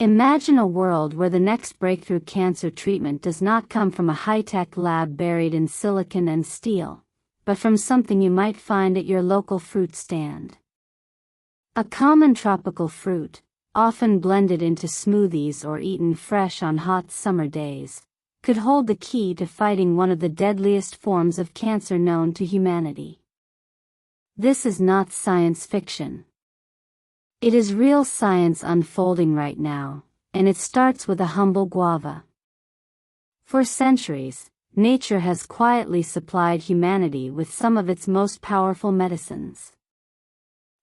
Imagine a world where the next breakthrough cancer treatment does not come from a high-tech lab buried in silicon and steel, but from something you might find at your local fruit stand. A common tropical fruit, often blended into smoothies or eaten fresh on hot summer days, could hold the key to fighting one of the deadliest forms of cancer known to humanity. This is not science fiction. It is real science unfolding right now, and it starts with a humble guava. For centuries, nature has quietly supplied humanity with some of its most powerful medicines.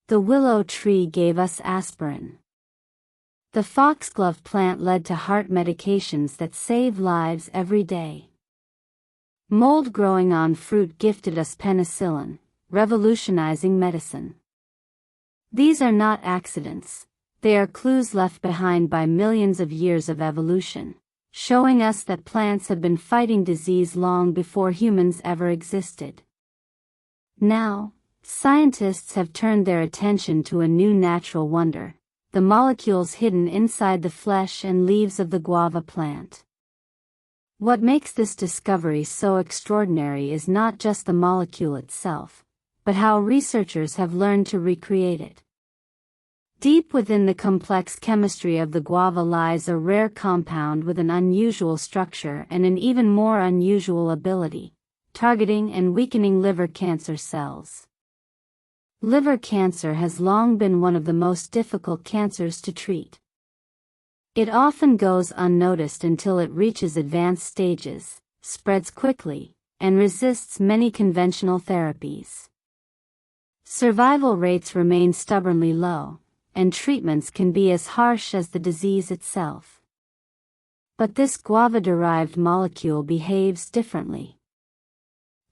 The willow tree gave us aspirin. The foxglove plant led to heart medications that save lives every day. Mold growing on fruit gifted us penicillin, revolutionizing medicine. These are not accidents, they are clues left behind by millions of years of evolution, showing us that plants have been fighting disease long before humans ever existed. Now, scientists have turned their attention to a new natural wonder, the molecules hidden inside the flesh and leaves of the guava plant. What makes this discovery so extraordinary is not just the molecule itself, but how researchers have learned to recreate it. Deep within the complex chemistry of the guava lies a rare compound with an unusual structure and an even more unusual ability, targeting and weakening liver cancer cells. Liver cancer has long been one of the most difficult cancers to treat. It often goes unnoticed until it reaches advanced stages, spreads quickly, and resists many conventional therapies. Survival rates remain stubbornly low, and treatments can be as harsh as the disease itself. But this guava-derived molecule behaves differently.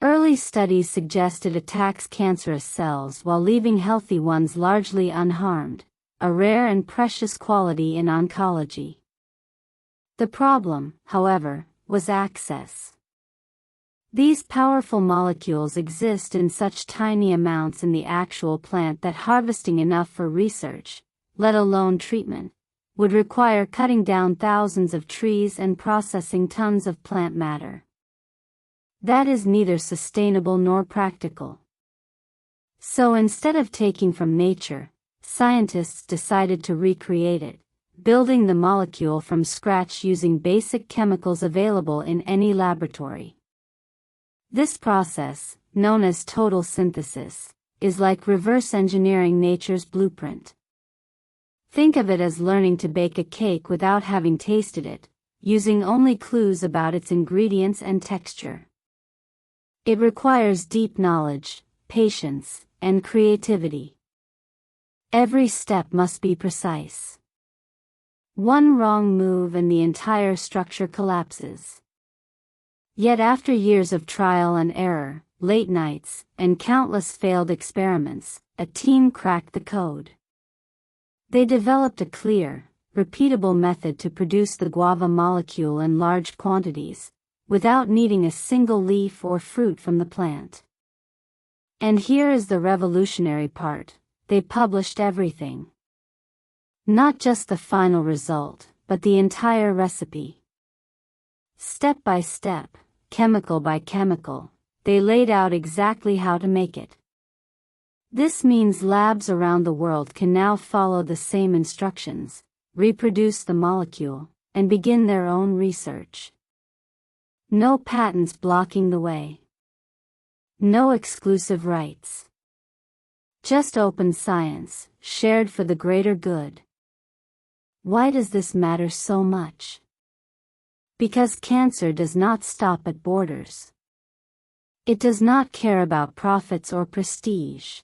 Early studies suggest it attacks cancerous cells while leaving healthy ones largely unharmed, a rare and precious quality in oncology. The problem, however, was access. These powerful molecules exist in such tiny amounts in the actual plant that harvesting enough for research, let alone treatment, would require cutting down thousands of trees and processing tons of plant matter. That is neither sustainable nor practical. So instead of taking from nature, scientists decided to recreate it, building the molecule from scratch using basic chemicals available in any laboratory. This process, known as total synthesis, is like reverse engineering nature's blueprint. Think of it as learning to bake a cake without having tasted it, using only clues about its ingredients and texture. It requires deep knowledge, patience, and creativity. Every step must be precise. One wrong move and the entire structure collapses. Yet after years of trial and error, late nights, and countless failed experiments, a team cracked the code. They developed a clear, repeatable method to produce the guava molecule in large quantities, without needing a single leaf or fruit from the plant. And here is the revolutionary part: they published everything. Not just the final result, but the entire recipe. Step by step, chemical by chemical, they laid out exactly how to make it. This means labs around the world can now follow the same instructions, reproduce the molecule, and begin their own research. No patents blocking the way. No exclusive rights. Just open science, shared for the greater good. Why does this matter so much? Because cancer does not stop at borders. It does not care about profits or prestige.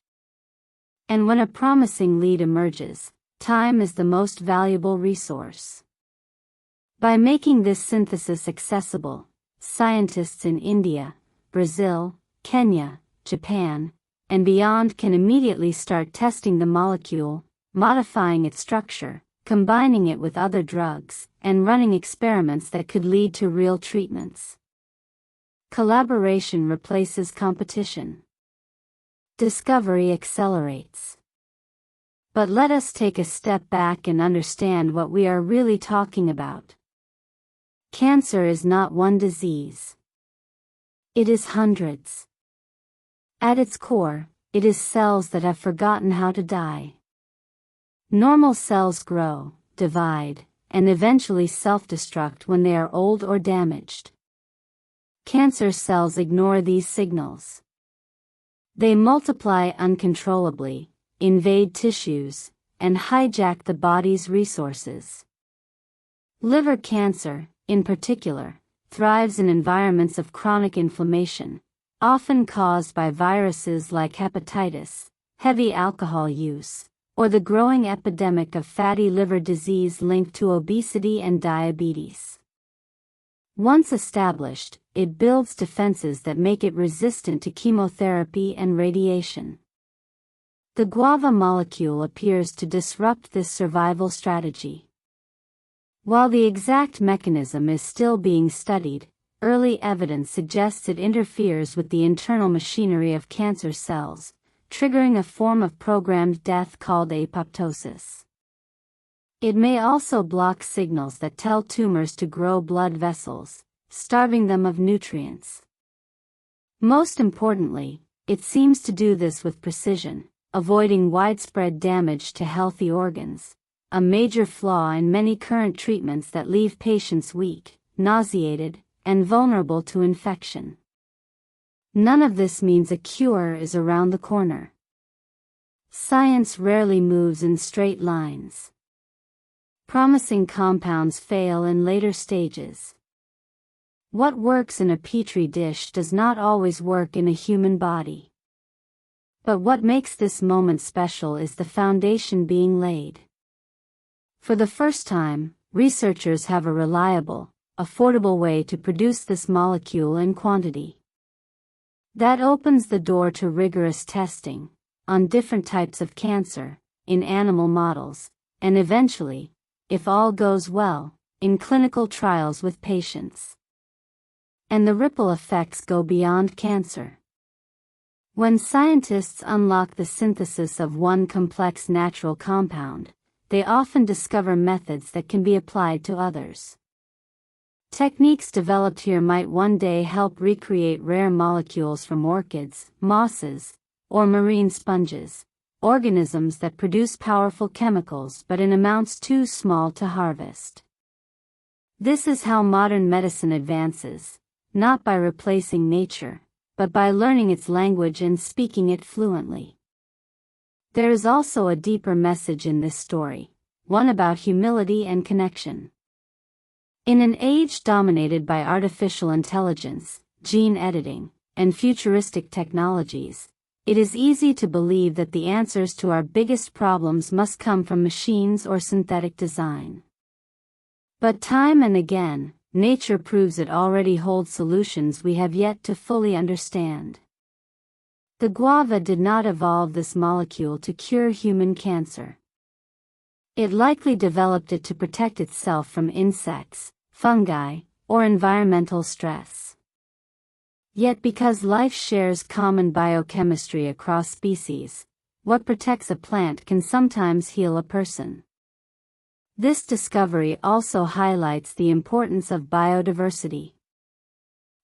And when a promising lead emerges, time is the most valuable resource. By making this synthesis accessible, scientists in India, Brazil, Kenya, Japan, and beyond can immediately start testing the molecule, modifying its structure, combining it with other drugs, and running experiments that could lead to real treatments. Collaboration replaces competition. Discovery accelerates. But let us take a step back and understand what we are really talking about. Cancer is not one disease. It is hundreds. At its core, it is cells that have forgotten how to die. Normal cells grow, divide, and eventually self-destruct when they are old or damaged. Cancer cells ignore these signals. They multiply uncontrollably, invade tissues, and hijack the body's resources. Liver cancer, in particular, thrives in environments of chronic inflammation, often caused by viruses like hepatitis, heavy alcohol use, or the growing epidemic of fatty liver disease linked to obesity and diabetes. Once established, it builds defenses that make it resistant to chemotherapy and radiation. The Guava molecule appears to disrupt this survival strategy. While the exact mechanism is still being studied, early evidence suggests it interferes with the internal machinery of cancer cells, triggering a form of programmed death called apoptosis. It may also block signals that tell tumors to grow blood vessels, starving them of nutrients. Most importantly, it seems to do this with precision, avoiding widespread damage to healthy organs, a major flaw in many current treatments that leave patients weak, nauseated, and vulnerable to infection. None of this means a cure is around the corner. Science rarely moves in straight lines. Promising compounds fail in later stages. What works in a petri dish does not always work in a human body. But what makes this moment special is the foundation being laid. For the first time, researchers have a reliable, affordable way to produce this molecule in quantity. That opens the door to rigorous testing, on different types of cancer, in animal models, and eventually, if all goes well, in clinical trials with patients. And the ripple effects go beyond cancer. When scientists unlock the synthesis of one complex natural compound, they often discover methods that can be applied to others. Techniques developed here might one day help recreate rare molecules from orchids, mosses, or marine sponges, organisms that produce powerful chemicals but in amounts too small to harvest. This is how modern medicine advances, not by replacing nature, but by learning its language and speaking it fluently. There is also a deeper message in this story, one about humility and connection. In an age dominated by artificial intelligence, gene editing, and futuristic technologies, it is easy to believe that the answers to our biggest problems must come from machines or synthetic design. But time and again, nature proves it already holds solutions we have yet to fully understand. The guava did not evolve this molecule to cure human cancer. It likely developed it to protect itself from insects, fungi, or environmental stress. Yet because life shares common biochemistry across species, what protects a plant can sometimes heal a person. This discovery also highlights the importance of biodiversity.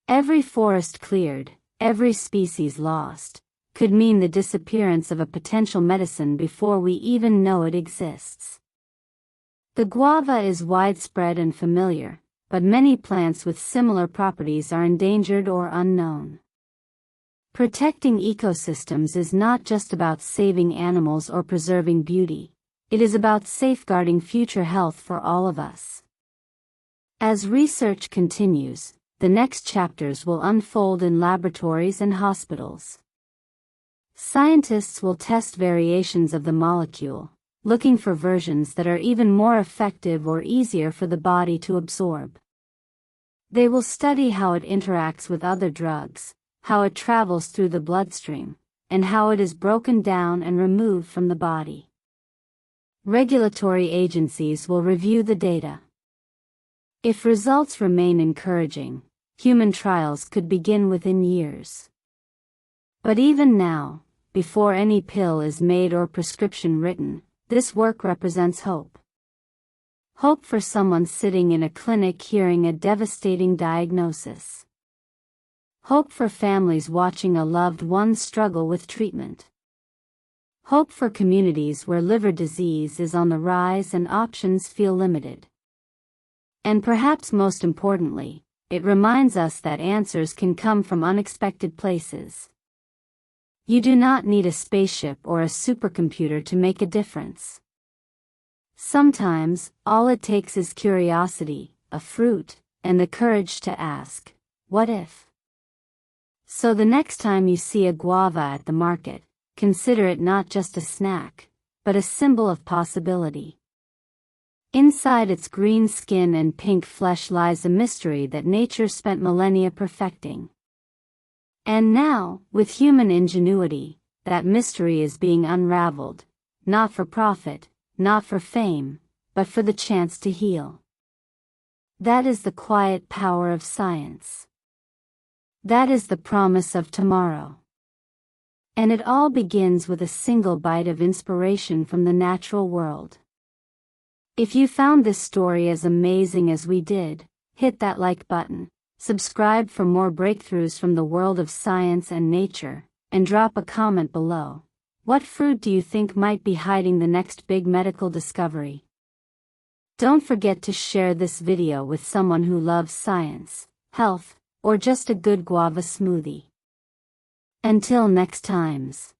Every forest cleared, every species lost, could mean the disappearance of a potential medicine before we even know it exists. The guava is widespread and familiar, but many plants with similar properties are endangered or unknown. Protecting ecosystems is not just about saving animals or preserving beauty, it is about safeguarding future health for all of us. As research continues, the next chapters will unfold in laboratories and hospitals. Scientists will test variations of the molecule, looking for versions that are even more effective or easier for the body to absorb. They will study how it interacts with other drugs, how it travels through the bloodstream, and how it is broken down and removed from the body. Regulatory agencies will review the data. If results remain encouraging, human trials could begin within years. But even now, before any pill is made or prescription written, this work represents hope. Hope for someone sitting in a clinic hearing a devastating diagnosis. Hope for families watching a loved one struggle with treatment. Hope for communities where liver disease is on the rise and options feel limited. And perhaps most importantly, it reminds us that answers can come from unexpected places. You do not need a spaceship or a supercomputer to make a difference. Sometimes, all it takes is curiosity, a fruit, and the courage to ask, what if? So the next time you see a guava at the market, consider it not just a snack, but a symbol of possibility. Inside its green skin and pink flesh lies a mystery that nature spent millennia perfecting. And now, with human ingenuity, that mystery is being unraveled, not for profit, not for fame, but for the chance to heal. That is the quiet power of science. That is the promise of tomorrow. And it all begins with a single bite of inspiration from the natural world. If you found this story as amazing as we did, hit that like button, subscribe for more breakthroughs from the world of science and nature, and drop a comment below. What fruit do you think might be hiding the next big medical discovery? Don't forget to share this video with someone who loves science, health, or just a good guava smoothie. Until next times.